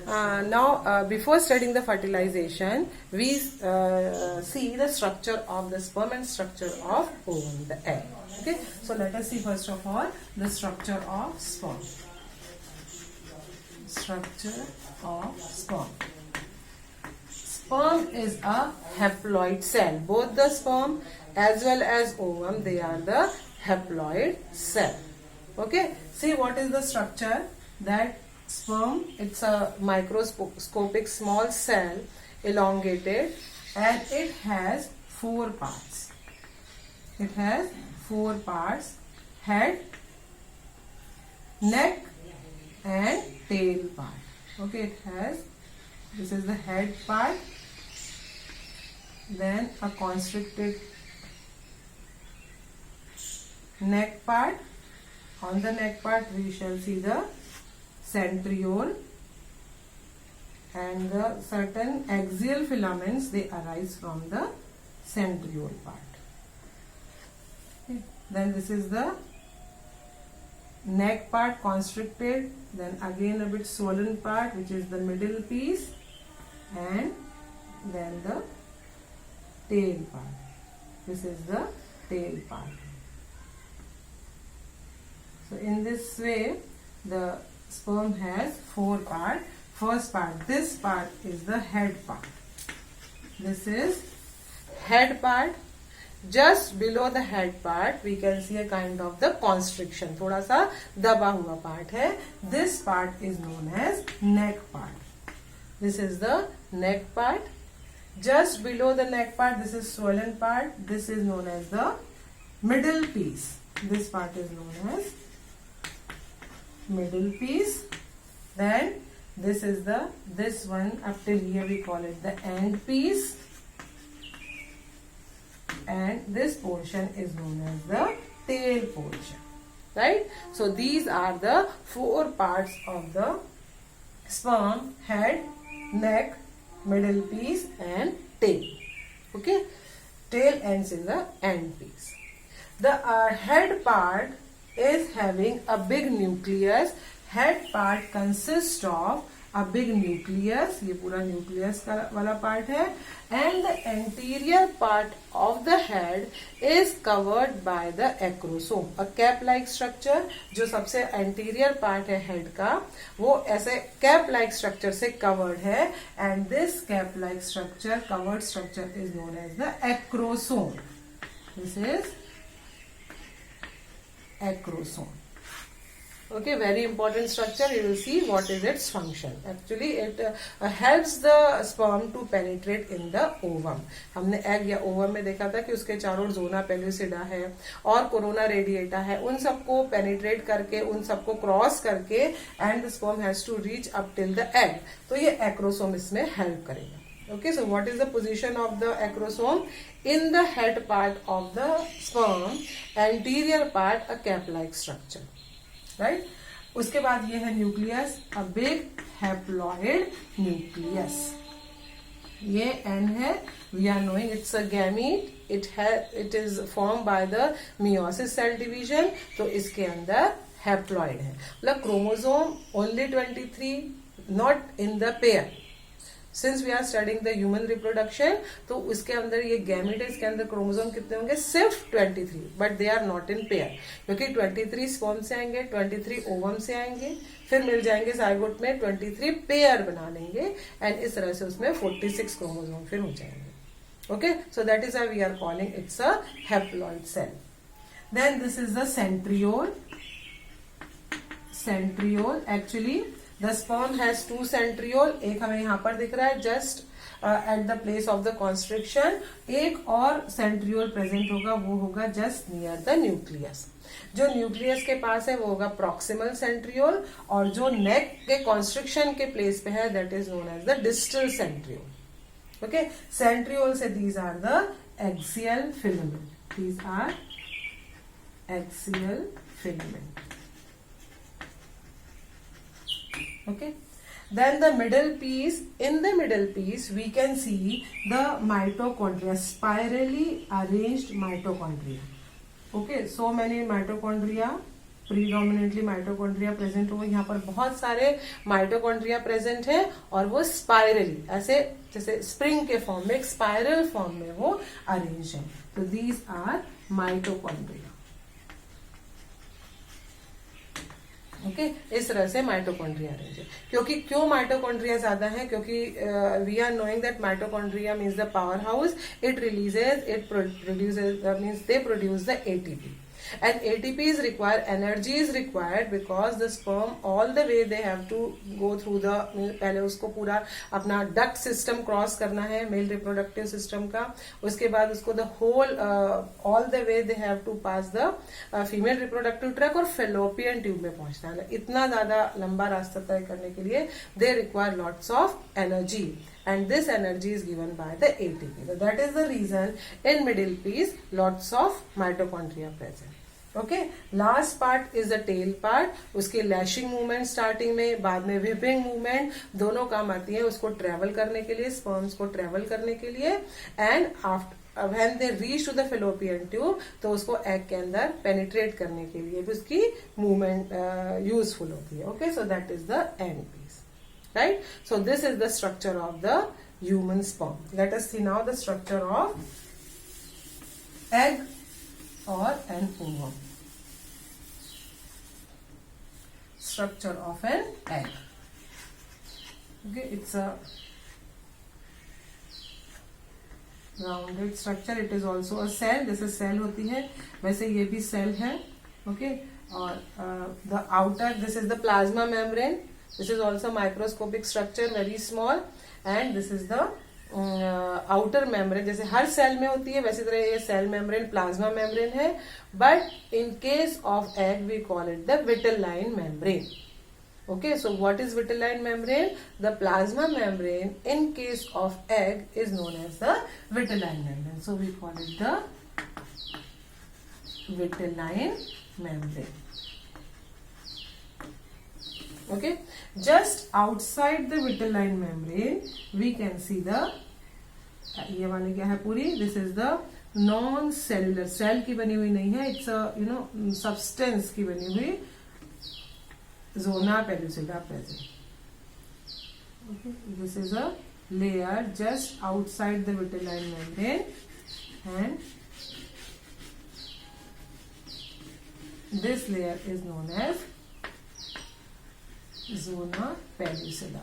Now, before studying the fertilization, we see the structure of the sperm and structure of ovum, the egg. Okay, so let us see first of all the structure of sperm. Structure of sperm. Sperm is a haploid cell. Both the sperm as well as ovum, they are the haploid cell. Okay, see what is the structure. That sperm, it's a microscopic small cell, elongated, and it has 4 parts. It has 4 parts: head, neck, and tail part. Okay, it has, this is the head part, then a constricted neck part. On the neck part we shall see the centriole, and the certain axial filaments, they arise from the centriole part. Okay. Then this is the neck part, constricted, then again a bit swollen part, which is the middle piece, and then the tail part. This is the tail part. So in this way the sperm has 4 parts. First part, this part is the head part. This is head part. Just below the head part we can see a kind of the constriction, थोड़ा सा दबा हुआ part है. This part is known as neck part. This is the neck part. Just below the neck part, this is swollen part. This is known as the middle piece. This part is known as middle piece. Then this is the, this one up till here we call it the end piece, and this portion is known as the tail portion, right? So these are the 4 parts of the sperm: head, neck, middle piece, and tail. Okay, tail ends in the end piece. The head part is having a big nucleus. Head part consists of a big nucleus, ये पूरा nucleus का वाला part है, and the anterior part of the head is covered by the acrosome, a cap-like structure. जो सबसे anterior part है head का, वो ऐसे cap-like structure से covered है, and this cap-like structure, covered structure, is known as the acrosome. This is acrosome. Okay, very important structure. You will see what is its function. Actually it helps the sperm to penetrate in the ovum. हमने egg या ovum में देखा था कि उसके चारों zona pellucida है और corona radiata है. उन सबको penetrate करके, उन सबको cross करके, and the sperm has to reach up till the egg. तो ये acrosome इसमें help करेगा. Okay, so what is the position of the acrosome? In the head part of the sperm, anterior part, a cap-like structure. Right? उसके बाद ये है nucleus, a big haploid nucleus. ये N है, we are knowing it's a gamete. It is formed by the meiosis cell division. तो इसके अंदर haploid है. मतलब chromosome only 23, not in the pair. Since we are studying the human reproduction, तो उसके अंदर ये गैमेट है, इसके अंदर क्रोमोसोम कितने होंगे? सिर्फ 23, but they are not in pair, क्योंकि 23 स्पर्म से आएंगे, 23 ओवम से आएंगे, फिर मिल जाएंगे जाइगोट में, 23 पेयर बना लेंगे, एंड इस तरह से उसमें 46 क्रोमोसोम फिर हो जाएंगे. Okay, so that is why we are calling it's a haploid cell. Then this is the centriole. Centriole, actually the sperm has 2 centriole. एक हमें यहाँ पर दिख रहा है just at the place of the constriction. एक और centriole present होगा, वो होगा just near the nucleus. जो न्यूक्लियस के पास है वो होगा proximal centriole, और जो neck के constriction के place पे है that is known as the distal centriole. Okay, centriole से these are the axial filament. These are axial filament. Okay, then the middle piece, in the middle piece we can see the mitochondria, spirally arranged mitochondria. Okay, so many mitochondria predominantly mitochondria present हो, यहाँ पर बहुत सारे mitochondria present है और वो spirally ऐसे जैसे स्प्रिंग के फॉर्म में, एक स्पाइरल फॉर्म में वो अरेंज है. तो दीज आर माइटोकॉन्ड्रिया. ओके इस तरह से माइटोकॉन्ड्रिया अरेंज है. क्योंकि क्यों माइटोकॉन्ड्रिया ज्यादा है? क्योंकि we are knowing that mitochondria means the power house. It produces means they produce the ATP. And ATP is required, energy is required because the sperm all the way they have to go through the, पहले उसको पूरा अपना duct system cross करना है male reproductive system का. उसके बाद उसको the whole all the way they have to pass the female reproductive track और फेलोपियन ट्यूब में पहुंचना है. इतना ज्यादा लंबा रास्ता तय करने के लिए they require lots of energy. And this energy is given by the ATP. So that is the reason in middle piece lots of mitochondria present. Okay, last part is the tail part. उसके lashing movement starting में, बाद में whipping movement, दोनों काम आती है उसको travel करने के लिए, sperms को travel करने के लिए. And after when they reach to the fallopian tube, तो उसको egg के अंदर penetrate करने के लिए भी उसकी movement useful होती है. Okay, so that is the end piece. Right? So this is the structure of the human sperm. Let us see now the structure of egg or an ovum. Structure of an egg. Okay, it's a rounded structure. It is also a cell. जैसे cell होती है वैसे ये भी cell है. Okay, और the outer, this is the plasma membrane. This is also microscopic structure, very small, and this is the outer membrane. जैसे हर cell में होती है वैसी तरह ये सेल मेम्ब्रेन प्लाज्मा मेम्ब्रेन है. But in case of egg we call it the vitelline membrane. Okay, so what is vitelline membrane? The plasma membrane in case of egg is known as the vitelline membrane. So we call it the vitelline membrane. Okay, just outside the vitelline membrane we can see the, ये वाली क्या है पूरी, this is the non cellular, cell की बनी हुई नहीं है, it's a substance की बनी हुई zona pellucida present. Okay, this is a layer just outside the vitelline membrane and this layer is known as zona pellucida.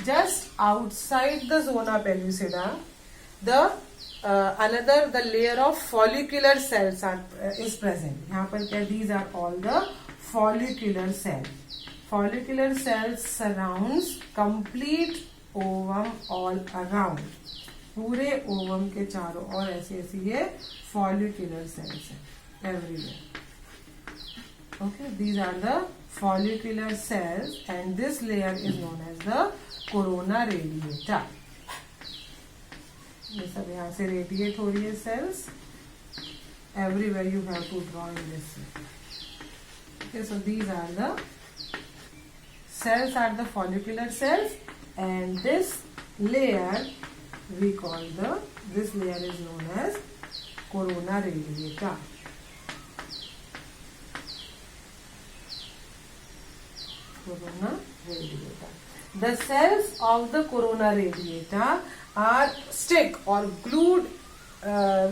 Just outside the zona pellucida, the layer of follicular cells is present. यहाँ पर क्या, these are all the follicular cells. Follicular cells surrounds complete ovum all around. पूरे ovum के चारों ओर ऐसी ऐसी ये follicular cells हैं everywhere. Okay, these are the follicular cells and this layer is known as the corona radiata. ये सब यहाँ से radiate हो रही है cells. Everywhere you have to draw in this way. Okay, so these are the cells, are the follicular cells, and this layer we call this layer is known as corona radiata. Corona radiata. The cells of the corona radiata are stick or glued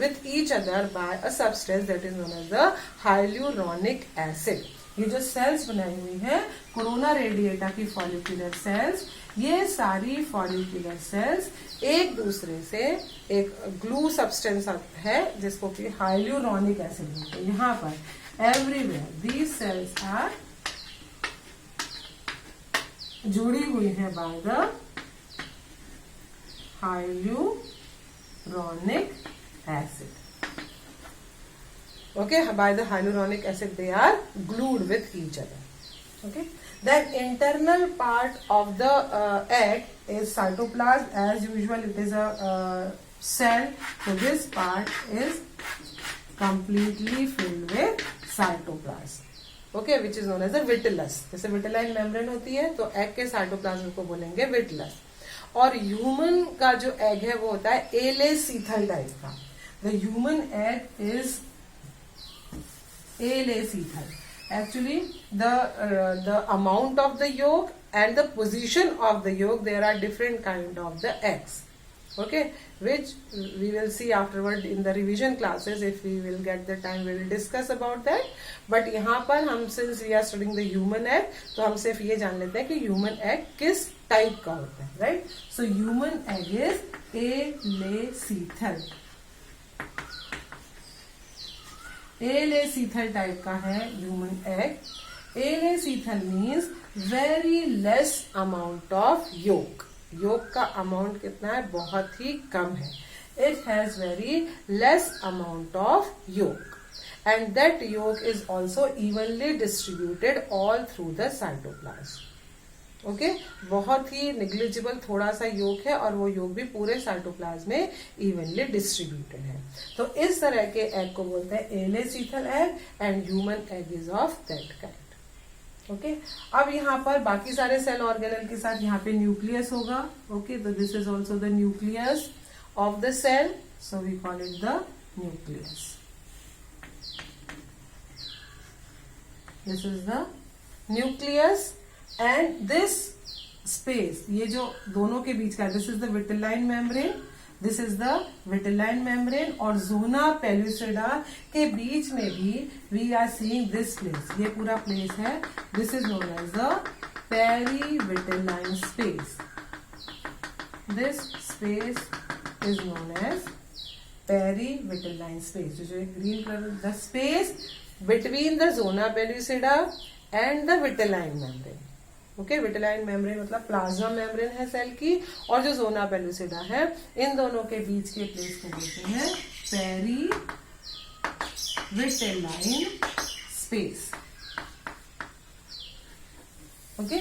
with each other by a substance that is known as the hyaluronic acid. ये जो sales बनाई हुई है corona radiata की follicular sales, ये सारी follicular sales एक दूसरे से एक ग्लू सब्सटेंस है जिसको कि हाइल्यूरोनिक एसिड बोलते हैं. यहाँ पर एवरीवेयर दीज सेल्स आर जुड़ी हुई है by the hyaluronic acid. Okay, by the hyaluronic acid they are glued with each other. Okay, then internal part of the egg is cytoplasm. As usual it is a cell, so this part is completely filled with cytoplasm. Okay, which is known as the vitellus. जैसे vitelline membrane होती है तो egg के cytoplasm को बोलेंगे विटलस. और human का जो एग है वो होता है एलेसीथल टाइप का. The human egg is alecythal. Actually, the amount of the yolk and the position of the yolk, there are different kind of the eggs. Okay, which we will see afterward in the revision classes. If we will get the time, we will discuss about that. But यहाँ पर हम since we are studying the human egg, तो हम सिर्फ ये जान लेते हैं कि human egg किस टाइप का होता है, right? So human egg is alecythal. alecythal type का है human egg. alecythal means very less amount of yolk. योग का अमाउंट कितना है? बहुत ही कम है. It has very less amount of योग एंड दैट योग is also evenly distributed all through the cytoplasm. Okay, बहुत ही निग्लिजिबल थोड़ा सा योग है और वो योग भी पूरे साइटोप्लाज्म में इवनली डिस्ट्रीब्यूटेड है. तो इस तरह के एग को बोलते हैं alecithal egg and human egg is of that kind. Okay, अब यहाँ पर बाकी सारे सेल ऑर्गेनल के साथ यहाँ पे न्यूक्लियस होगा. ओके, तो this is also the nucleus of the cell, so we call it the nucleus. This is the nucleus and this space, ये जो दोनों के बीच का, this is the vitelline membrane, this is the vitelline membrane और zona pellucida के बीच में भी we are seeing this place. ये पूरा प्लेस है. This is known as the perivitelline space. This space is known as पेरीविटेलाइन space. जो green colour, the space between the zona pellucida and the vitelline membrane. Okay, vitelline membrane मतलब plasma membrane है cell की, और जो जोना pellucida है, इन दोनों के बीच के प्लेस को बोलते हैं perivitelline space. Okay,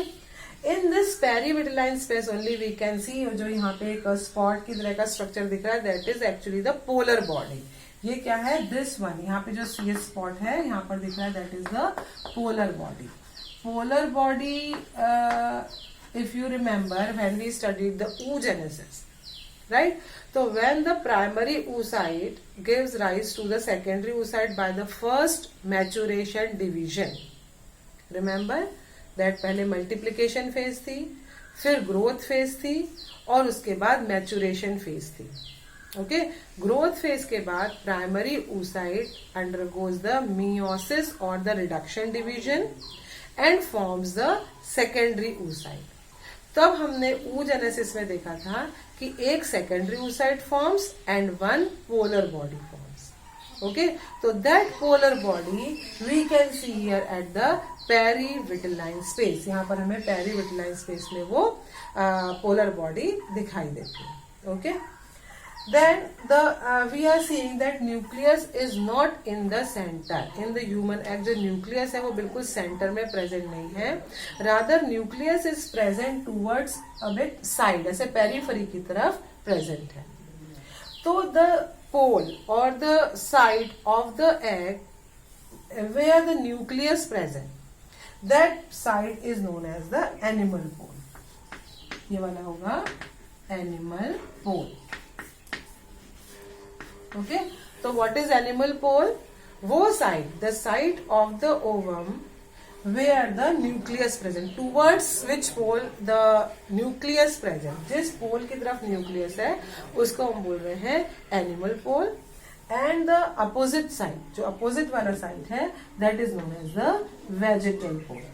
in this perivitelline space only we can see, जो यहाँ पे एक स्पॉट की तरह का स्ट्रक्चर दिख रहा है, that is actually the polar body. ये क्या है? दिस वन, यहाँ पे जो ये स्पॉट है यहाँ पर दिख रहा है, that is the polar body. Polar body, if you remember when we studied the oogenesis, right? So when the primary oocyte gives rise to the secondary oocyte by the first maturation division, remember that पहले multiplication phase थी, फिर growth phase थी और उसके बाद maturation phase थी. Okay, growth phase के बाद primary oocyte undergoes the meiosis or the reduction division and forms the secondary oocyte. तब हमने oogenesis में देखा था कि एक secondary oocyte forms and one polar body forms. Okay, so that polar body we can see here at the perivitelline space. यहाँ पर हमें perivitelline space में वो polar body दिखाई देती है. Okay, then we are seeing that nucleus is not in the center. In the human egg जो nucleus है वो बिल्कुल center में present नहीं है. Rather nucleus is present towards a bit side, ऐसे periphery की तरफ present है. तो the pole or the side of the egg where the nucleus present, that side is known as the animal pole. ये वाला होगा animal pole. Okay, so what is animal pole? वो side, the side of the ovum where the nucleus present, towards which pole the nucleus present, जिस pole की तरफ nucleus है उसको हम बोल रहे हैं animal pole. And the opposite side, जो opposite वाला side है, that is known as the vegetal pole.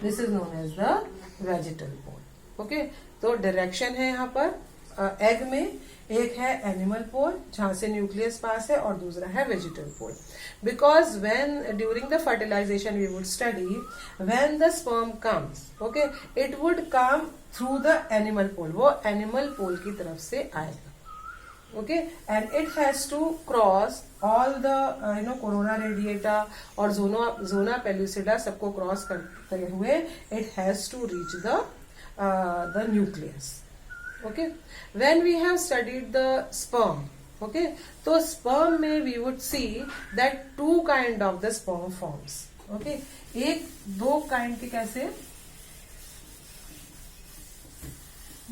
This is known as the vegetal pole. Okay, तो direction है यहाँ पर egg में, एक है एनिमल पोल जहां से न्यूक्लियस पास है और दूसरा है vegetal pole. Because when during the fertilisation we would study when the sperm comes, okay, it would come through the animal pole. वो एनिमल पोल की तरफ से आएगा. Okay, and it has to cross all the corona radiata और zona pellucida सबको cross करते हुए it has to reach the nucleus. Okay, when we have studied the sperm, okay, so sperm में we would see that two kind of the sperm forms. Okay, एक दो kind के कैसे?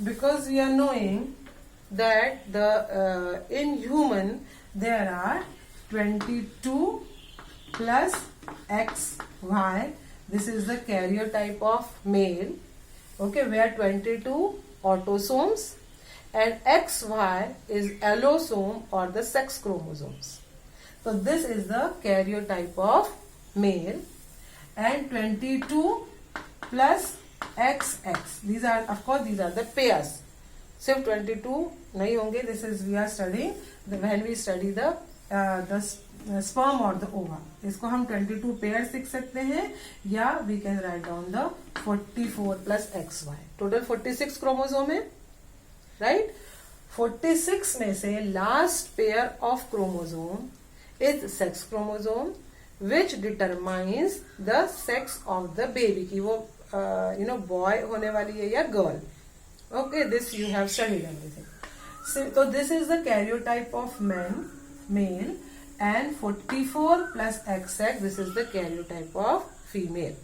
Because we are knowing that the in human there are 22 plus XY. This is the karyotype of male. Okay, where 22 autosomes and XY is allosome or the sex chromosomes. So this is the karyotype of male, and 22 plus XX. These are, of course, these are the pairs. सिर्फ 22 नहीं होंगे. This is we are studying when we study the sperm or the ova. इसको हम 22 pairs लिख सकते हैं, या we can write down the 44 plus XY. Total 46 chromosome है, राइट. 46 में से last pair of chromosome is sex chromosome which determines the sex of the baby, की वो बॉय होने वाली है या girl. Okay, this you have studied everything. So this is the karyotype of male, and 44 plus XX, this is the karyotype of female.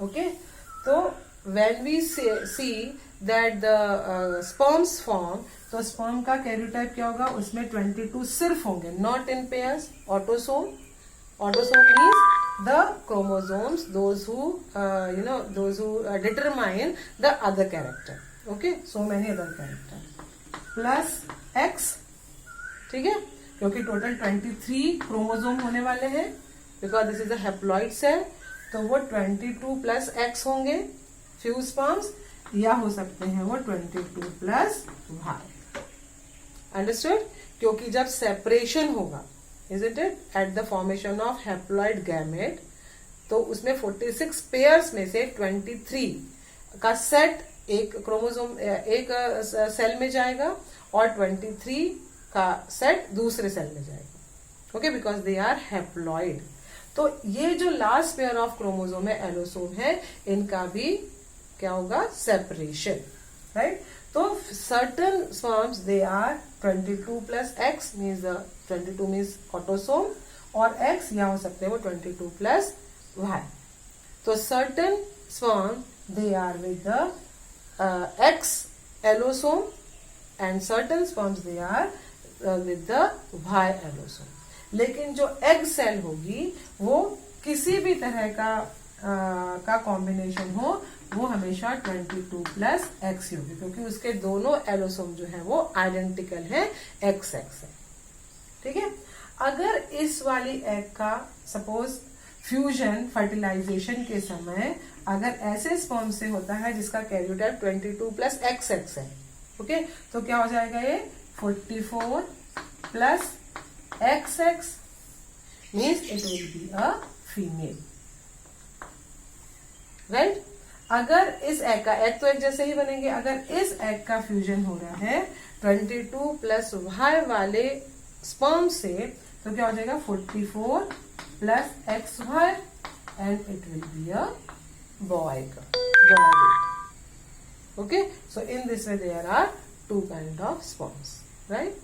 Okay, so when we see that the sperms form, तो sperm का karyotype क्या होगा, उसमें 22 सिर्फ होंगे, not in pairs. Autosome means the chromosomes, those who determine the other character. Okay, so many other character plus X. ठीक है, क्योंकि टोटल 23 क्रोमोसोम होने वाले हैं, because this is a haploid cell, तो वो 22 प्लस X होंगे फ्यू स्पर्म्स, या हो सकते हैं वो 22 प्लस Y. अंडरस्टूड? क्योंकि जब सेपरेशन होगा, isn't it, at the formation of haploid gamete, तो उसमें 46 पेयर्स में से 23 का सेट एक क्रोमोसोम एक सेल में जाएगा, और 23 का सेट दूसरे सेल में जाएगा. Okay, because they are haploid. तो ये जो लास्ट पेयर ऑफ क्रोमोसोम है, एलोसोम है, इनका भी क्या होगा, सेपरेशन, राइट. तो certain sperms they are 22 plus X means 22 means autosome, और X या हो सकते हैं वो 22 प्लस Y. तो certain sperm they are with the X allosome, and certain sperms they are with the Y allosome. लेकिन जो एग सेल होगी वो किसी भी तरह का कॉम्बिनेशन हो, वो हमेशा 22 प्लस X होगी, क्योंकि उसके दोनों एलोसोम जो है वो आइडेंटिकल है, XX है. ठीक है. अगर इस वाली एग का सपोज फ्यूजन फर्टिलाइजेशन के समय अगर ऐसे स्पर्म से होता है जिसका कैरियोटाइप 22 प्लस XX है, ओके, तो क्या हो जाएगा, ये 44 plus XX means it will be a female, right. अगर इस एग का, एग तो एक जैसे ही बनेंगे, अगर इस एग का फ्यूजन हो रहा है 22 प्लस Y वाले स्पर्म से, तो क्या हो जाएगा, 44 plus XY, and it will be a boy. Okay, so in this way there are two kind of sperms, right?